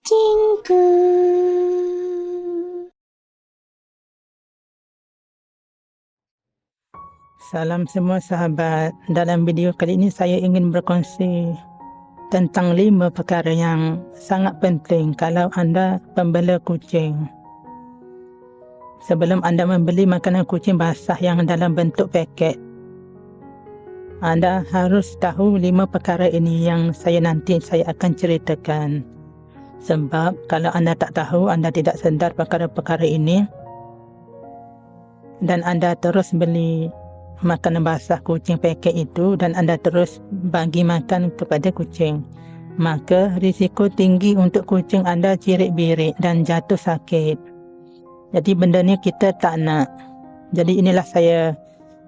kucingku. Salam semua sahabat. Dalam video kali ini saya ingin berkongsi tentang 5 perkara yang sangat penting kalau anda pembela kucing. Sebelum anda membeli makanan kucing basah yang dalam bentuk paket, anda harus tahu 5 perkara ini yang nanti saya akan ceritakan. Sebab kalau anda tak tahu, anda tidak sedar perkara-perkara ini dan anda terus beli makanan basah kucing paket itu dan anda terus bagi makan kepada kucing, maka risiko tinggi untuk kucing anda cirit-birit dan jatuh sakit. Jadi benda ni kita tak nak. Jadi inilah saya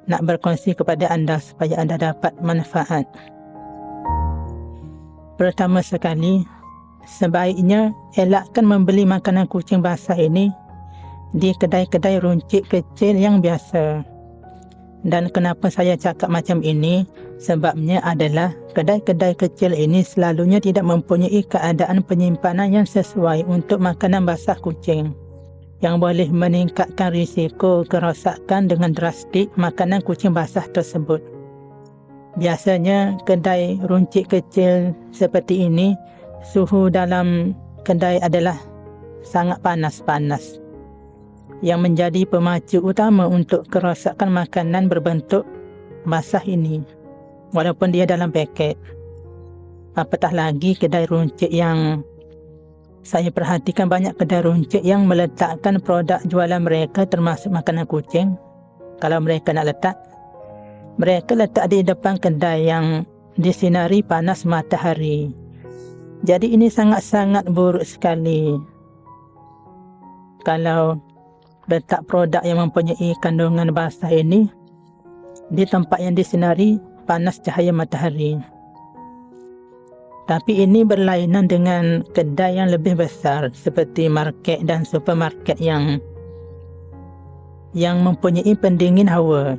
nak berkongsi kepada anda supaya anda dapat manfaat. Pertama sekali, sebaiknya elakkan membeli makanan kucing basah ini di kedai-kedai runcit kecil yang biasa. Dan kenapa saya cakap macam ini? Sebabnya adalah kedai-kedai kecil ini selalunya tidak mempunyai keadaan penyimpanan yang sesuai untuk makanan basah kucing, yang boleh meningkatkan risiko kerosakan dengan drastik makanan kucing basah tersebut. Biasanya kedai runcit kecil seperti ini, suhu dalam kedai adalah sangat panas, yang menjadi pemacu utama untuk kerosakan makanan berbentuk basah ini, walaupun dia dalam paket. Apatah lagi kedai runcit yang saya perhatikan, banyak kedai runcit yang meletakkan produk jualan mereka termasuk makanan kucing. Kalau mereka nak letak, mereka letak di depan kedai yang disinari panas matahari. Jadi ini sangat-sangat buruk sekali kalau letak produk yang mempunyai kandungan basah ini di tempat yang disinari panas cahaya matahari. Tapi ini berlainan dengan kedai yang lebih besar seperti market dan supermarket yang mempunyai pendingin hawa,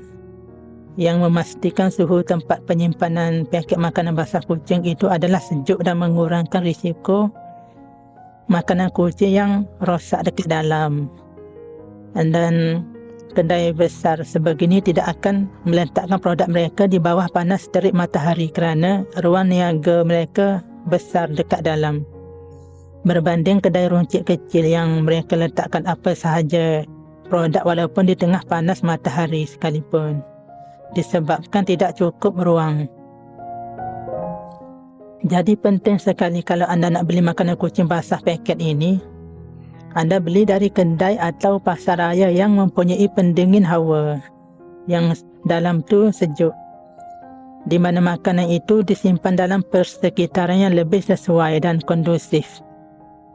yang memastikan suhu tempat penyimpanan paket makanan basah kucing itu adalah sejuk dan mengurangkan risiko makanan kucing yang rosak dekat dalam. Dan kedai besar sebegini tidak akan meletakkan produk mereka di bawah panas terik matahari kerana ruang niaga mereka besar dekat dalam, berbanding kedai runcit kecil yang mereka letakkan apa sahaja produk walaupun di tengah panas matahari sekalipun, disebabkan tidak cukup ruang. Jadi penting sekali kalau anda nak beli makanan kucing basah paket ini, anda beli dari kedai atau pasar raya yang mempunyai pendingin hawa, yang dalam tu sejuk, di mana makanan itu disimpan dalam persekitaran yang lebih sesuai dan kondusif,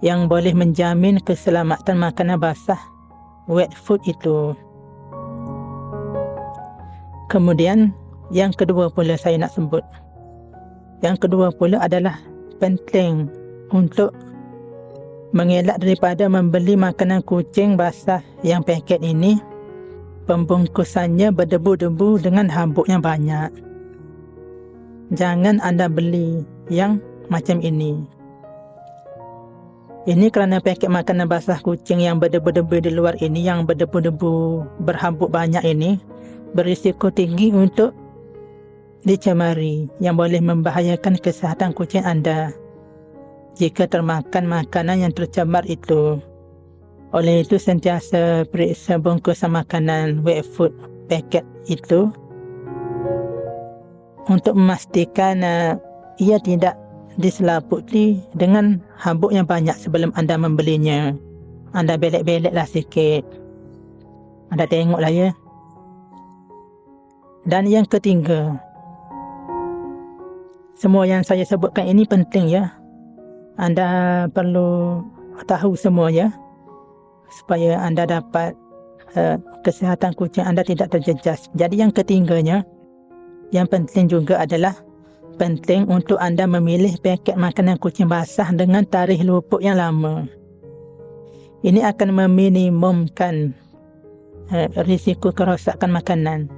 yang boleh menjamin keselamatan makanan basah wet food itu. Kemudian yang kedua pula saya nak sebut, yang kedua pula adalah penting untuk mengelak daripada membeli makanan kucing basah yang paket ini, pembungkusannya berdebu-debu dengan habuk yang banyak. Jangan anda beli yang macam ini. Ini kerana paket makanan basah kucing yang berdebu-debu di luar ini, yang berdebu-debu berhabuk banyak ini, berisiko tinggi untuk dicemari, yang boleh membahayakan kesihatan kucing anda jika termakan makanan yang tercemar itu. Oleh itu sentiasa periksa bungkusan makanan wet food paket itu untuk memastikan ia tidak diselaputi dengan habuk yang banyak sebelum anda membelinya. Anda belek-beleklah sikit, anda tengoklah ya. Dan yang ketiga, semua yang saya sebutkan ini penting ya. Anda perlu tahu semua ya, supaya anda dapat kesihatan kucing anda tidak terjejas. Jadi yang ketiganya, yang penting juga adalah penting untuk anda memilih paket makanan kucing basah dengan tarikh luput yang lama. Ini akan meminimumkan risiko kerosakan makanan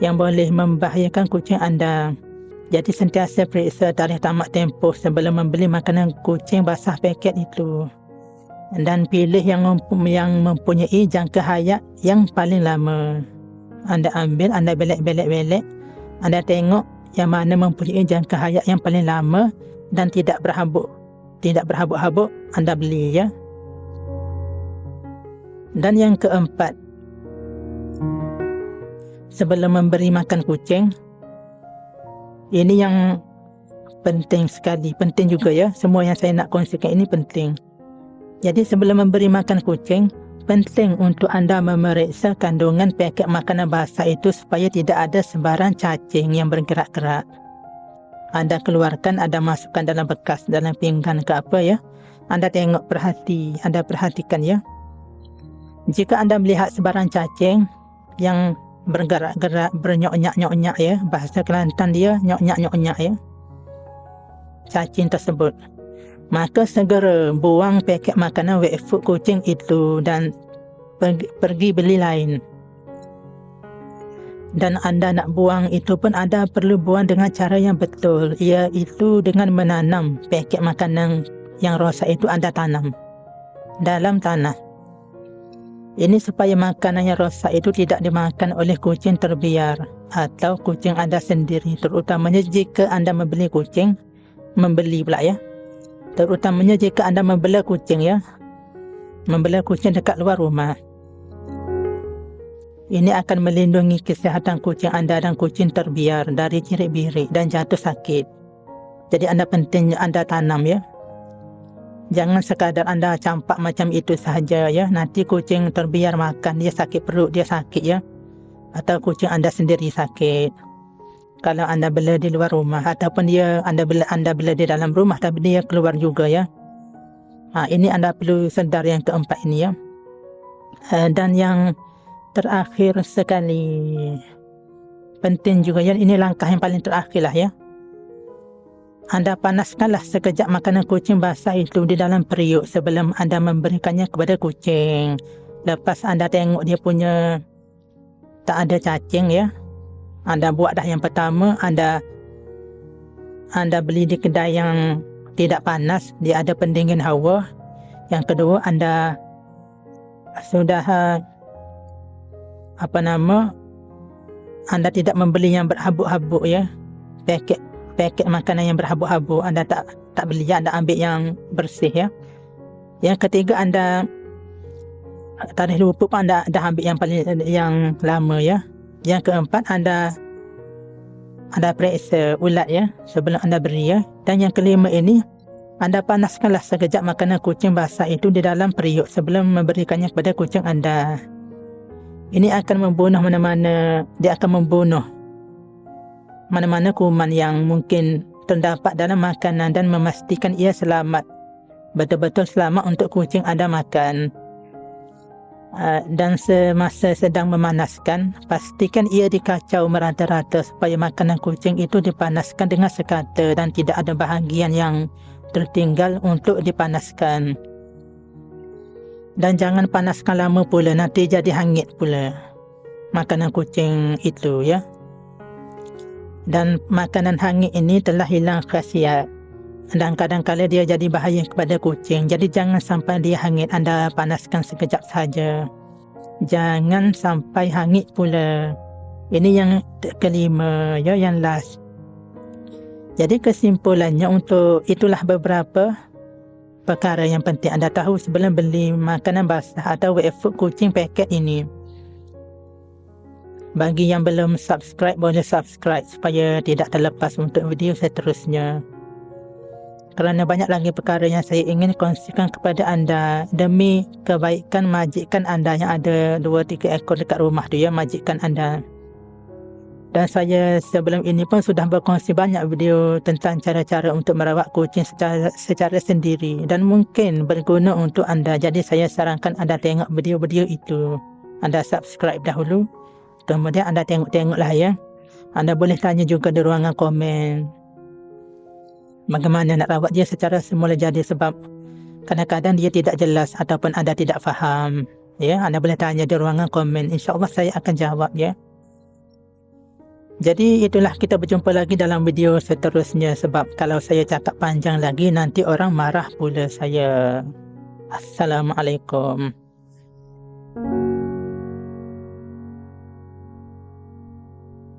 yang boleh membahayakan kucing anda. Jadi sentiasa periksa tarikh tamat tempoh sebelum membeli makanan kucing basah paket itu. Dan pilih yang mempunyai jangka hayat yang paling lama. Anda ambil, anda belek, anda tengok yang mana mempunyai jangka hayat yang paling lama dan tidak berhabuk-habuk, anda beli ya. Dan yang keempat, sebelum memberi makan kucing, ini yang penting sekali, penting juga ya. Semua yang saya nak kongsikan ini penting. Jadi sebelum memberi makan kucing, penting untuk anda memeriksa kandungan paket makanan basah itu supaya tidak ada sebarang cacing yang bergerak-gerak. Anda keluarkan, anda masukkan dalam bekas, dalam pinggan ke apa ya. Anda tengok, anda perhatikan ya. Jika anda melihat sebarang cacing yang bergerak-gerak, bernyok-nyak ya, bahasa Kelantan dia nyok-nyak ya, cacing tersebut, maka segera buang paket makanan wet food kucing itu dan pergi beli lain. Dan anda nak buang itu pun anda perlu buang dengan cara yang betul, iaitu dengan menanam paket makanan yang rosak itu, anda tanam dalam tanah. Ini supaya makanan yang rosak itu tidak dimakan oleh kucing terbiar atau kucing anda sendiri, terutamanya jika anda membeli kucing jika anda membela kucing ya, membela kucing dekat luar rumah. Ini akan melindungi kesihatan kucing anda dan kucing terbiar dari cirit-birit dan jatuh sakit. Jadi penting anda tanam ya. Jangan sekadar anda campak macam itu sahaja ya. Nanti kucing terbiar makan, dia sakit perut, dia sakit ya. Atau kucing anda sendiri sakit. Kalau anda bela di luar rumah, ataupun anda bela di dalam rumah tapi dia keluar juga ya. Ini anda perlu sedar yang keempat ini ya. Dan yang terakhir sekali, penting juga ya, ini langkah yang paling terakhir lah ya. Anda panaskanlah sekejap makanan kucing basah itu di dalam periuk sebelum anda memberikannya kepada kucing. Lepas anda tengok dia punya tak ada cacing ya, anda buat dah yang pertama, anda beli di kedai yang tidak panas, dia ada pendingin hawa. Yang kedua, anda sudah anda tidak membeli yang berhabuk-habuk ya, paket makanan yang berhabuk-habuk anda tak beli, anda ambil yang bersih ya. Yang ketiga, anda tarikh luput pun anda dah ambil yang lama ya. Yang keempat, anda periksa ulat ya sebelum anda beri ya. Dan yang kelima ini, anda panaskanlah sekejap makanan kucing basah itu di dalam periuk sebelum memberikannya kepada kucing anda. Ini akan membunuh mana-mana kuman yang mungkin terdapat dalam makanan dan memastikan ia selamat, betul-betul selamat untuk kucing anda makan. Dan semasa sedang memanaskan, pastikan ia dikacau merata-rata supaya makanan kucing itu dipanaskan dengan sekata dan tidak ada bahagian yang tertinggal untuk dipanaskan. Dan jangan panaskan lama pula, nanti jadi hangit pula makanan kucing itu ya. Dan makanan hangit ini telah hilang khasiat dan kadang-kadang dia jadi bahaya kepada kucing. Jadi jangan sampai dia hangit, anda panaskan sekejap saja. Jangan sampai hangit pula. Ini yang kelima ya, yang last. Jadi kesimpulannya, itulah beberapa perkara yang penting anda tahu sebelum beli makanan basah atau wet food kucing paket ini. Bagi yang belum subscribe, boleh subscribe supaya tidak terlepas untuk video seterusnya. Kerana banyak lagi perkara yang saya ingin kongsikan kepada anda demi kebaikan majikan anda yang ada 2-3 ekor dekat rumah tu ya, majikan anda. Dan saya sebelum ini pun sudah berkongsi banyak video tentang cara-cara untuk merawat kucing secara sendiri dan mungkin berguna untuk anda. Jadi saya sarankan anda tengok video-video itu. Anda subscribe dahulu, kemudian anda tengok-tengoklah ya. Anda boleh tanya juga di ruangan komen bagaimana nak rawat dia secara semula jadi, sebab kadang-kadang dia tidak jelas ataupun anda tidak faham ya. Anda boleh tanya di ruangan komen, insya-Allah saya akan jawab ya. Jadi itulah, kita berjumpa lagi dalam video seterusnya, sebab kalau saya cakap panjang lagi nanti orang marah pula saya. Assalamualaikum.